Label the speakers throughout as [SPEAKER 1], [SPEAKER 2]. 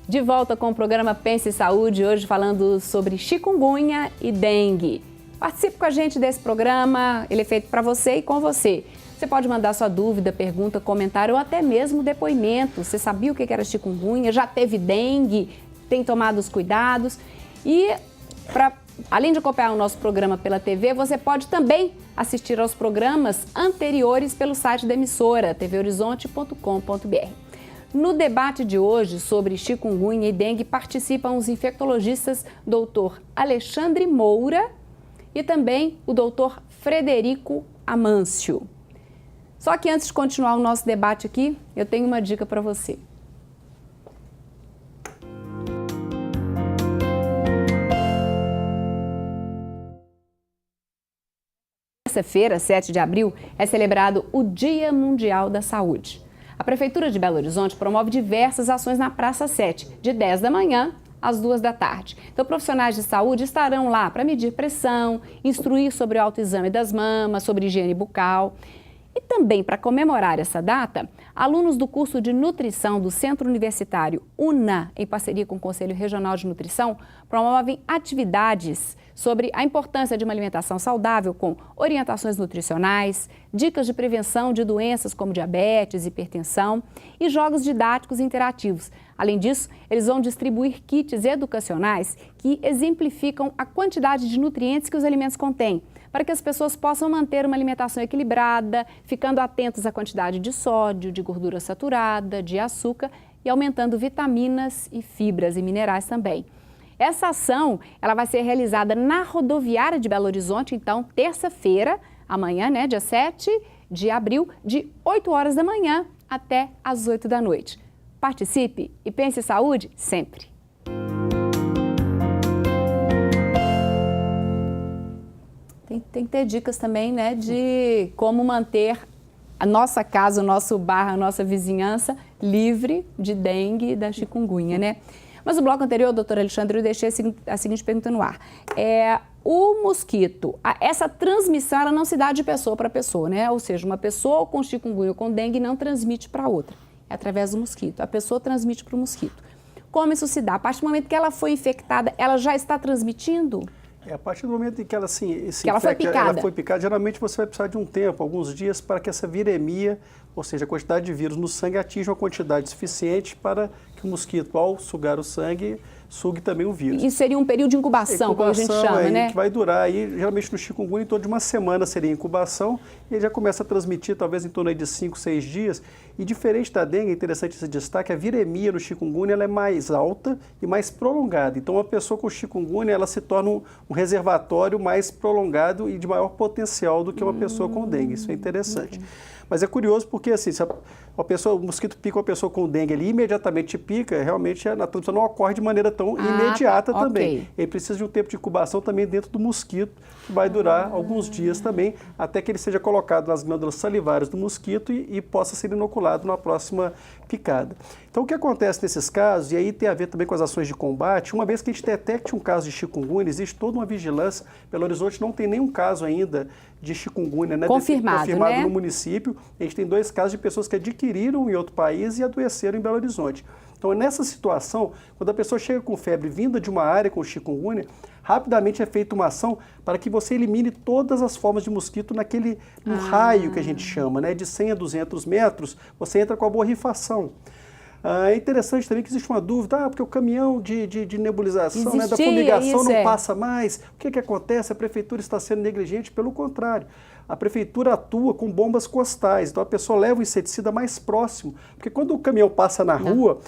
[SPEAKER 1] De volta com o programa Pense Saúde, hoje falando sobre chikungunya e dengue. Participe com a gente desse programa, ele é feito para você e com você. Você pode mandar sua dúvida, pergunta, comentário ou até mesmo depoimento. Você sabia o que era chikungunya? Já teve dengue? Tem tomado os cuidados? E, além de acompanhar o nosso programa pela TV, você pode também assistir aos programas anteriores pelo site da emissora, tvhorizonte.com.br. No debate de hoje sobre chikungunya e dengue participam os infectologistas Dr. Alexandre Moura e também o Dr. Frederico Amâncio. Só que antes de continuar o nosso debate aqui, eu tenho uma dica para você. Terça-feira, 7 de abril, é celebrado o Dia Mundial da Saúde. A Prefeitura de Belo Horizonte promove diversas ações na Praça 7, de 10 da manhã às 2 da tarde. Então, profissionais de saúde estarão lá para medir pressão, instruir sobre o autoexame das mamas, sobre higiene bucal. E também, para comemorar essa data, alunos do curso de nutrição do Centro Universitário UNA, em parceria com o Conselho Regional de Nutrição, promovem atividades sobre a importância de uma alimentação saudável com orientações nutricionais, dicas de prevenção de doenças como diabetes, hipertensão e jogos didáticos interativos. Além disso, eles vão distribuir kits educacionais que exemplificam a quantidade de nutrientes que os alimentos contêm, para que as pessoas possam manter uma alimentação equilibrada, ficando atentos à quantidade de sódio, de gordura saturada, de açúcar e aumentando vitaminas e fibras e minerais também. Essa ação ela vai ser realizada na rodoviária de Belo Horizonte, então, terça-feira, amanhã, né, dia 7 de abril, de 8 horas da manhã até às 8 da noite. Participe e pense em saúde sempre! Tem que ter dicas também, né, de como manter a nossa casa, o nosso bairro, a nossa vizinhança livre de dengue e da chikungunya, né? Mas no bloco anterior, doutor Alexandre, eu deixei a seguinte pergunta no ar. O mosquito, essa transmissão, ela não se dá de pessoa para pessoa, né? Ou seja, uma pessoa com chikungunya ou com dengue não transmite para outra. É através do mosquito. A pessoa transmite para o mosquito. Como isso se dá? A partir do momento que ela foi infectada, ela já está transmitindo?
[SPEAKER 2] A partir do momento em que ela
[SPEAKER 1] ela
[SPEAKER 2] foi picada, geralmente você vai precisar de um tempo, alguns dias, para que essa viremia, ou seja, a quantidade de vírus no sangue, atinja uma quantidade suficiente para que o mosquito, ao sugar o sangue, sugue também o vírus.
[SPEAKER 1] Isso seria um período de incubação, como a gente chama, né?
[SPEAKER 2] Que vai durar aí, geralmente no chikungunya, em torno de uma semana seria a incubação, e ele já começa a transmitir talvez em torno aí de 5, 6 dias. E diferente da dengue, é interessante esse destaque, a viremia no chikungunya ela é mais alta e mais prolongada. Então, uma pessoa com chikungunya, ela se torna um reservatório mais prolongado e de maior potencial do que uma pessoa com dengue. Isso é interessante. Mas é curioso porque, assim, se o mosquito pica uma pessoa com dengue, ele imediatamente te pica, realmente a transmissão não ocorre de maneira tão imediata também.
[SPEAKER 1] Okay.
[SPEAKER 2] Ele precisa de um tempo de incubação também dentro do mosquito, que vai durar alguns dias também, até que ele seja colocado nas glândulas salivares do mosquito e possa ser inoculado na próxima picada. Então, o que acontece nesses casos, e aí tem a ver também com as ações de combate, uma vez que a gente detecte um caso de chikungunya, existe toda uma vigilância. Belo Horizonte não tem nenhum caso ainda de chikungunya, né, confirmado
[SPEAKER 1] né?
[SPEAKER 2] No município. A gente tem 2 casos de pessoas que adquiriram em outro país e adoeceram em Belo Horizonte. Então, nessa situação, quando a pessoa chega com febre vinda de uma área com chikungunya, rapidamente é feita uma ação para que você elimine todas as formas de mosquito no raio que a gente chama, né, de 100 a 200 metros, você entra com a borrifação. É interessante também que existe uma dúvida, porque o caminhão de nebulização, né, da fumigação não passa mais. O que acontece? A prefeitura está sendo negligente, pelo contrário. A prefeitura atua com bombas costais, então a pessoa leva o inseticida mais próximo, porque quando o caminhão passa na rua,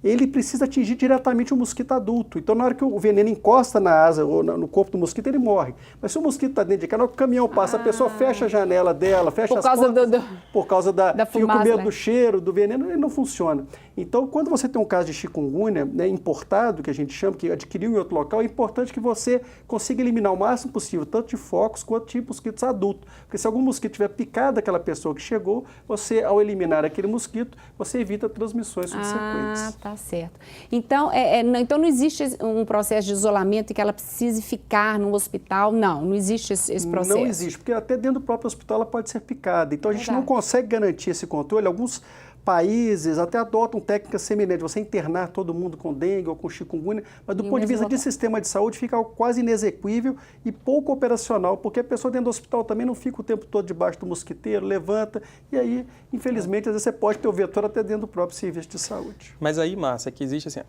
[SPEAKER 2] ele precisa atingir diretamente o mosquito adulto. Então, na hora que o veneno encosta na asa ou no corpo do mosquito, ele morre. Mas se o mosquito está dentro de casa, na hora que o caminhão passa, a pessoa fecha a janela dela, fecha as portas, por causa da fica com medo, né, do cheiro, do veneno, ele não funciona. Então, quando você tem um caso de chikungunya, né, importado, que a gente chama, que adquiriu em outro local, é importante que você consiga eliminar o máximo possível, tanto de focos quanto de mosquitos adultos. Porque se algum mosquito tiver picado aquela pessoa que chegou, você, ao eliminar aquele mosquito, você evita transmissões subsequentes.
[SPEAKER 1] Tá certo. Então, então não existe um processo de isolamento em que ela precise ficar no hospital? Não existe esse processo?
[SPEAKER 2] Não existe, porque até dentro do próprio hospital ela pode ser picada. Então, a gente não consegue garantir esse controle. Alguns países até adotam técnicas semelhantes, você internar todo mundo com dengue ou com chikungunya, mas do ponto de vista de sistema de saúde fica quase inexequível e pouco operacional, porque a pessoa dentro do hospital também não fica o tempo todo debaixo do mosquiteiro, levanta, e aí, infelizmente, às vezes você pode ter o vetor até dentro do próprio serviço de saúde.
[SPEAKER 3] Mas aí, Márcia, que existe assim,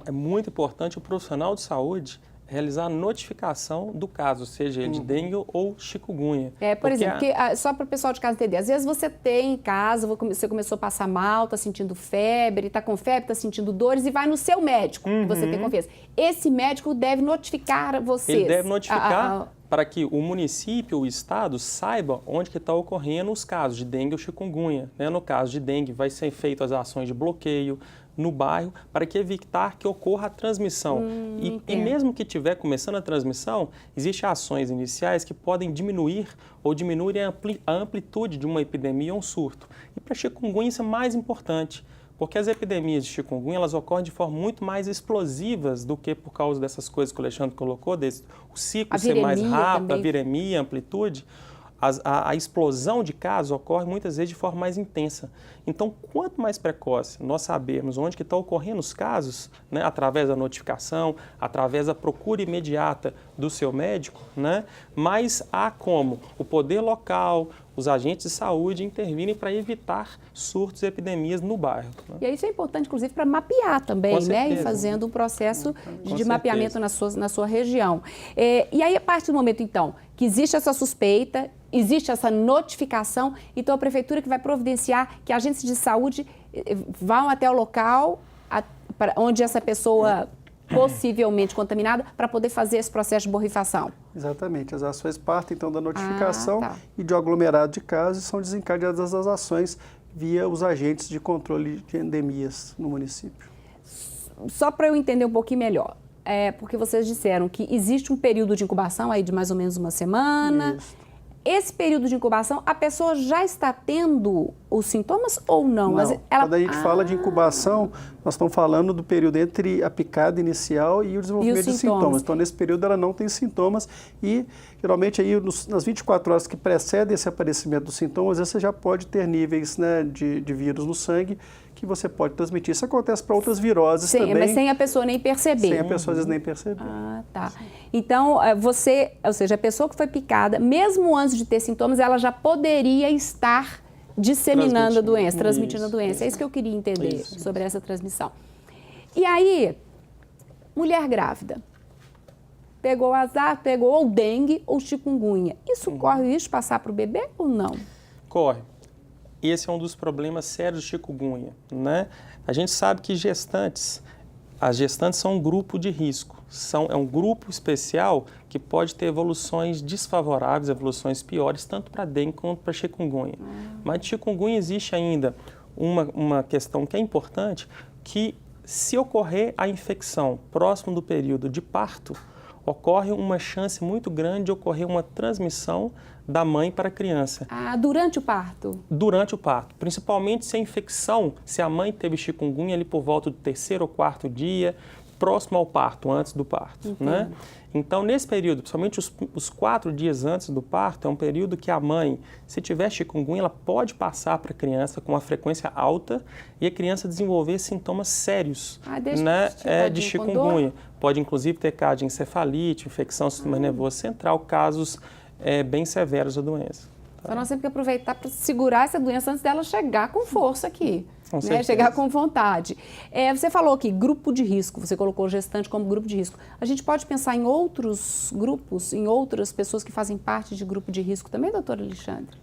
[SPEAKER 3] é muito importante o profissional de saúde realizar a notificação do caso, seja ele de dengue ou chikungunya.
[SPEAKER 1] Por exemplo, só para o pessoal de casa entender, às vezes você tem em casa, você começou a passar mal, está sentindo febre, está com febre, está sentindo dores e vai no seu médico, que você tem confiança. Esse médico deve notificar vocês.
[SPEAKER 3] Ele deve notificar para que o município, o estado, saiba onde que está ocorrendo os casos de dengue ou chikungunya. Né? No caso de dengue, vai ser feitas as ações de bloqueio no bairro para que evitar que ocorra a transmissão. E mesmo que estiver começando a transmissão, existem ações iniciais que podem diminuir ou diminuir a amplitude de uma epidemia ou um surto. E para chikungunya isso é mais importante, porque as epidemias de chikungunya elas ocorrem de forma muito mais explosivas do que por causa dessas coisas que o Alexandre colocou, o ciclo ser mais rápido, também. A viremia, a amplitude. A explosão de casos ocorre muitas vezes de forma mais intensa. Então, quanto mais precoce nós sabermos onde que estão ocorrendo os casos, né, através da notificação, através da procura imediata do seu médico, né, mais há como o poder local, os agentes de saúde intervirem para evitar surtos e epidemias no bairro. Né?
[SPEAKER 1] E isso é importante, inclusive, para mapear também, né? E fazendo um processo de mapeamento na sua região. E aí, a partir do momento, então, que existe essa suspeita, existe essa notificação, então a prefeitura que vai providenciar que agentes de saúde vão até o local onde essa pessoa possivelmente contaminada para poder fazer esse processo de borrifação.
[SPEAKER 2] Exatamente. As ações partem, então, da notificação e de aglomerado de casos e são desencadeadas as ações via os agentes de controle de endemias no município.
[SPEAKER 1] Só para eu entender um pouquinho melhor, porque vocês disseram que existe um período de incubação aí de mais ou menos uma semana.
[SPEAKER 2] Isso.
[SPEAKER 1] Esse período de incubação, a pessoa já está tendo os sintomas ou não?
[SPEAKER 2] Não. Quando a gente fala de incubação, nós estamos falando do período entre a picada inicial e o desenvolvimento de sintomas. Então, nesse período, ela não tem sintomas e, geralmente, aí, nas 24 horas que precedem esse aparecimento dos sintomas, você já pode ter níveis, né, de vírus no sangue que você pode transmitir. Isso acontece para outras viroses também.
[SPEAKER 1] Mas sem a pessoa nem perceber.
[SPEAKER 2] Sem a pessoa, às vezes, nem perceber.
[SPEAKER 1] Tá. Então, ou seja, a pessoa que foi picada, mesmo antes de ter sintomas, ela já poderia estar disseminando a doença, transmitindo a doença. É isso que eu queria entender sobre essa transmissão. E aí, mulher grávida, pegou azar, pegou ou dengue ou chikungunya. Isso corre o risco de passar para o bebê ou não?
[SPEAKER 3] Corre. Esse é um dos problemas sérios de chikungunya, né? A gente sabe que as gestantes são um grupo de risco. É um grupo especial que pode ter evoluções desfavoráveis, evoluções piores, tanto para dengue quanto para chikungunya. Mas de chikungunya existe ainda uma questão que é importante, que se ocorrer a infecção próximo do período de parto, ocorre uma chance muito grande de ocorrer uma transmissão da mãe para a criança.
[SPEAKER 1] Durante o parto? Durante
[SPEAKER 3] o parto. Principalmente se a infecção, se a mãe teve chikungunya ali por volta do 3º ou 4º dia, próximo ao parto, antes do parto. Né? Então, nesse período, principalmente os 4 dias antes do parto, é um período que a mãe, se tiver chikungunya, ela pode passar para a criança com uma frequência alta e a criança desenvolver sintomas sérios, né, de chikungunya. Pode, inclusive, ter caso de encefalite, infecção do sistema nervoso central, casos bem severos da doença.
[SPEAKER 1] Então, nós temos que aproveitar para segurar essa doença antes dela chegar com força aqui. Né? Chegar com vontade. Você falou aqui, grupo de risco, você colocou gestante como grupo de risco. A gente pode pensar em outros grupos, em outras pessoas que fazem parte de grupo de risco também, doutor Alexandre?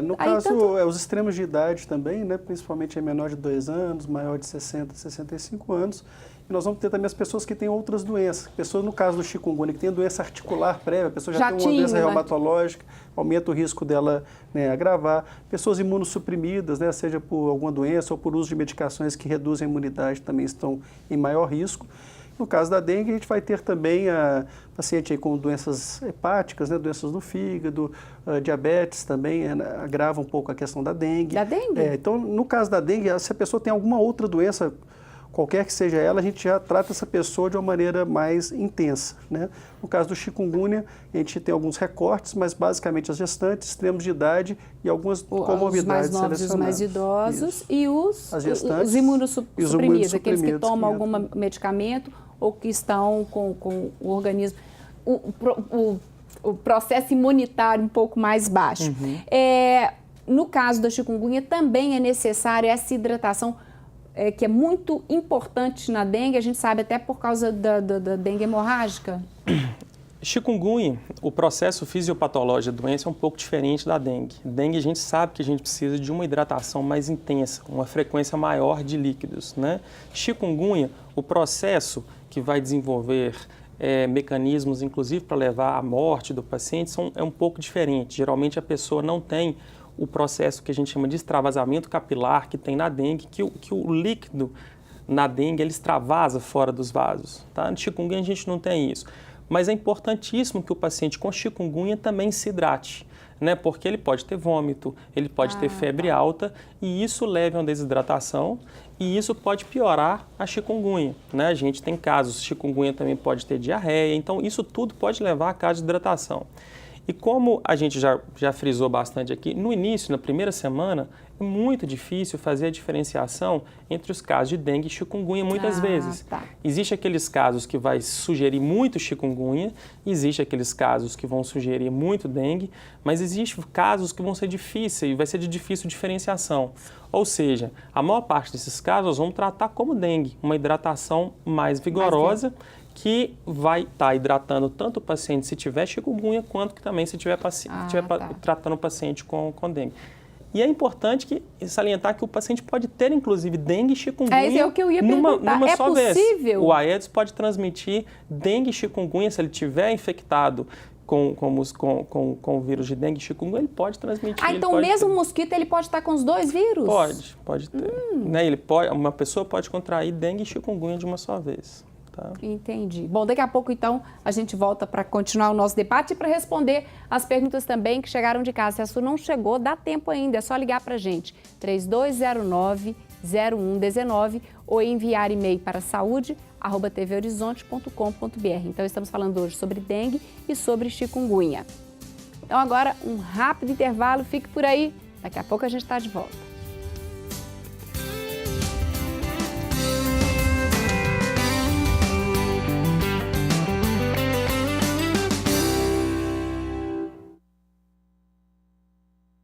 [SPEAKER 2] No caso, os extremos de idade também, né? Principalmente menor de 2 anos, maior de 60, 65 anos. E nós vamos ter também as pessoas que têm outras doenças. Pessoas, no caso do chikungunya, que tem doença articular prévia, a pessoa já tem uma doença reumatológica, aumenta o risco dela, né, agravar. Pessoas imunossuprimidas, né, seja por alguma doença ou por uso de medicações que reduzem a imunidade, também estão em maior risco. No caso da dengue, a gente vai ter também a paciente aí com doenças hepáticas, né, doenças do fígado, diabetes também, agrava um pouco a questão da dengue.
[SPEAKER 1] Da dengue?
[SPEAKER 2] Então, no caso da dengue, se a pessoa tem alguma outra doença qualquer que seja ela, a gente já trata essa pessoa de uma maneira mais intensa, né? No caso do chikungunya, a gente tem alguns recortes, mas basicamente as gestantes, extremos de idade e algumas comorbidades
[SPEAKER 1] os mais novos, os mais idosos. Isso. E os imunossuprimidos, aqueles que tomam algum medicamento ou que estão com o organismo, o processo imunitário um pouco mais baixo. No caso da chikungunya, também é necessária essa hidratação, que é muito importante na dengue, a gente sabe até por causa da dengue hemorrágica.
[SPEAKER 3] Chikungunya, o processo fisiopatológico da doença é um pouco diferente da dengue. Dengue, a gente sabe que a gente precisa de uma hidratação mais intensa, uma frequência maior de líquidos, né? Chikungunya, o processo que vai desenvolver mecanismos, inclusive, para levar à morte do paciente, é um pouco diferente. Geralmente, a pessoa não tem o processo que a gente chama de extravasamento capilar que tem na dengue, que o líquido na dengue ele extravasa fora dos vasos. Tá? No chikungunya, a gente não tem isso. Mas é importantíssimo que o paciente com chikungunya também se hidrate, né? Porque ele pode ter vômito, ele pode ter febre alta e isso leva a uma desidratação e isso pode piorar a chikungunya, né? A gente tem casos, chikungunya também pode ter diarreia, então isso tudo pode levar a casos de desidratação. E como a gente já frisou bastante aqui, no início, na primeira semana, é muito difícil fazer a diferenciação entre os casos de dengue e chikungunya muitas vezes. Existe aqueles casos que vai sugerir muito chikungunya, existe aqueles casos que vão sugerir muito dengue, mas existem casos que vão ser difíceis e vai ser de difícil diferenciação. Ou seja, a maior parte desses casos nós vamos tratar como dengue, uma hidratação mais vigorosa, que vai estar hidratando tanto o paciente se tiver chikungunya, quanto que também se tiver tratando o paciente com dengue. E é importante salientar que o paciente pode ter, inclusive, dengue e chikungunya
[SPEAKER 1] o que eu ia perguntar.
[SPEAKER 3] numa só
[SPEAKER 1] possível?
[SPEAKER 3] Vez. O Aedes pode transmitir dengue e chikungunya, se ele tiver infectado com o vírus de dengue e chikungunya, ele pode transmitir.
[SPEAKER 1] Então mesmo o mosquito ele pode estar com os dois vírus?
[SPEAKER 3] Pode ter. Né? Uma pessoa pode contrair dengue e chikungunya de uma só vez. Tá.
[SPEAKER 1] Entendi. Bom, daqui a pouco, então, a gente volta para continuar o nosso debate e para responder as perguntas também que chegaram de casa. Se a sua não chegou, dá tempo ainda, é só ligar para a gente, 3209-0119 ou enviar e-mail para saúde@tvhorizonte.com.br. Então, estamos falando hoje sobre dengue e sobre chikungunya. Então, agora, um rápido intervalo, fique por aí, daqui a pouco a gente está de volta.